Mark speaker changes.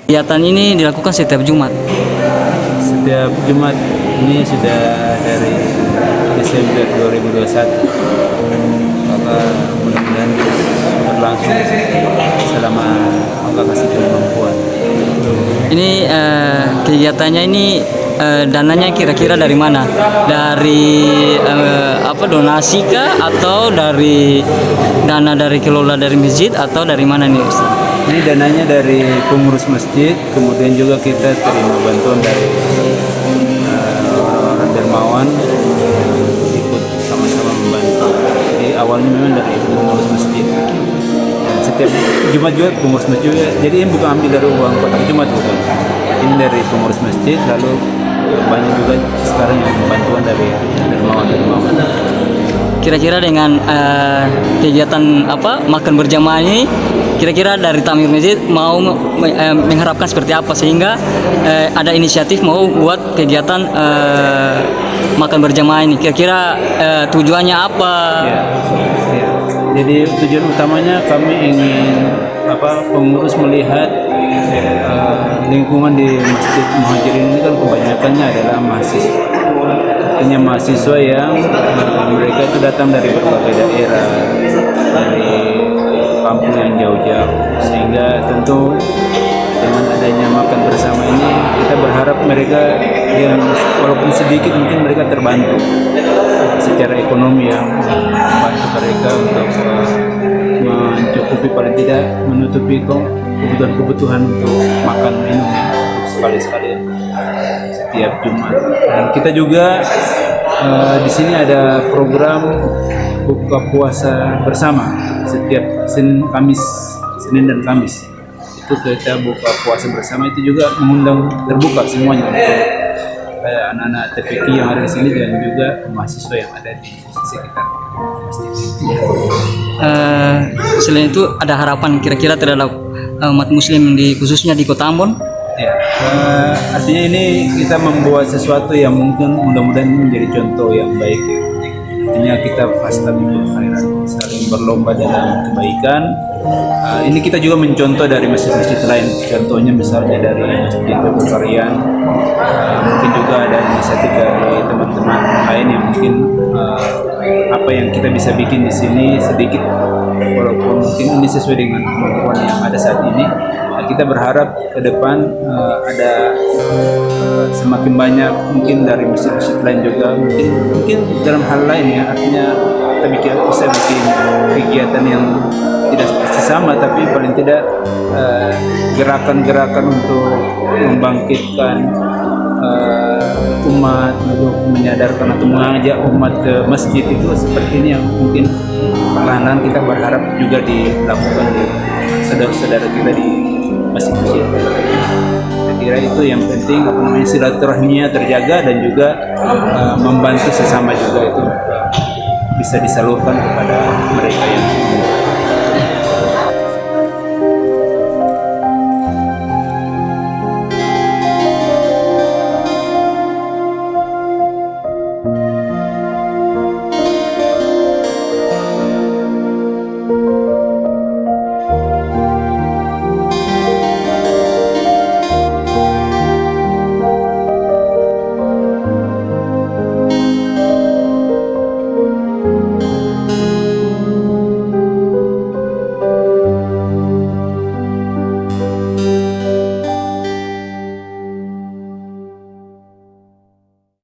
Speaker 1: Kegiatan ini dilakukan setiap Jumat.
Speaker 2: Setiap Jumat ini sudah dari Desember 2021. Maka mudah-mudahan berlangsung selama Allah kasih kemampuan.
Speaker 1: Ini kegiatannya ini dananya kira-kira dari mana? Dari donasi kah atau dari dana dari kelola dari masjid atau dari mana nih, Ustaz?
Speaker 2: Ini dananya dari pengurus masjid, kemudian juga kita terima bantuan dari orang-orang dermawan ikut sama-sama membantu. Jadi awalnya memang dari pengurus masjid. Dan setiap Jumat juga pengurus masjid juga. Jadi ini bukan ambil dari uang kotak Jumat, bukan. Ini dari pengurus masjid, lalu banyak juga sekarang yang bantuan dari dermawan-dermawan.
Speaker 1: Kira-kira dengan kegiatan makan berjamaah ini, kira-kira dari Tamir Masjid mau mengharapkan seperti apa sehingga ada inisiatif mau buat kegiatan makan berjamaah ini? Kira-kira tujuannya apa?
Speaker 2: Ya. Jadi tujuan utamanya kami ingin pengurus melihat lingkungan di Masjid Muhajirin ini kan kebanyakannya adalah mahasiswa. Artinya mahasiswa yang mereka itu datang dari berbagai daerah, dari kampung yang jauh-jauh, sehingga tentu dengan adanya makan bersama ini kita berharap mereka yang walaupun sedikit mungkin mereka terbantu secara ekonomi, yang membantu mereka untuk mencukupi, paling tidak menutupi kebutuhan-kebutuhan untuk makan minum untuk sekali-sekali setiap Jumat. Dan kita juga di sini ada program buka puasa bersama setiap Senin dan Kamis. Itu kita buka puasa bersama, itu juga mengundang terbuka semuanya untuk anak-anak TPQ yang ada di sini dan juga mahasiswa yang ada di sekitar masjid.
Speaker 1: Selain itu ada harapan kira-kira terhadap umat Muslim di khususnya di Kota Ambon?
Speaker 2: Ya, artinya ini kita membuat sesuatu yang mungkin mudah-mudahan menjadi contoh yang baik ya. Artinya kita fastabiqul khairat, saling berlomba dalam kebaikan. Ini kita juga mencontoh dari masjid-masjid lain. Contohnya misalnya dari Masjid Berkarian, mungkin juga ada inisiatif dari teman-teman lain yang mungkin apa yang kita bisa bikin di sini sedikit, walaupun mungkin ini sesuai dengan kemampuan yang ada saat ini. Kita berharap ke depan ada semakin banyak mungkin dari masjid-masjid lain juga, mungkin dalam hal lain ya, artinya kita bisa bikin kegiatan yang tidak pasti sama, tapi paling tidak gerakan-gerakan untuk membangkitkan umat, untuk menyadarkan atau mengajak umat ke masjid itu seperti ini yang mungkin perlahan-lahan kita berharap juga dilakukan di saudara-saudara kita di masjid-masjid. Saya kira itu yang penting, silaturahminya terjaga dan juga membantu sesama juga itu bisa disalurkan kepada mereka yang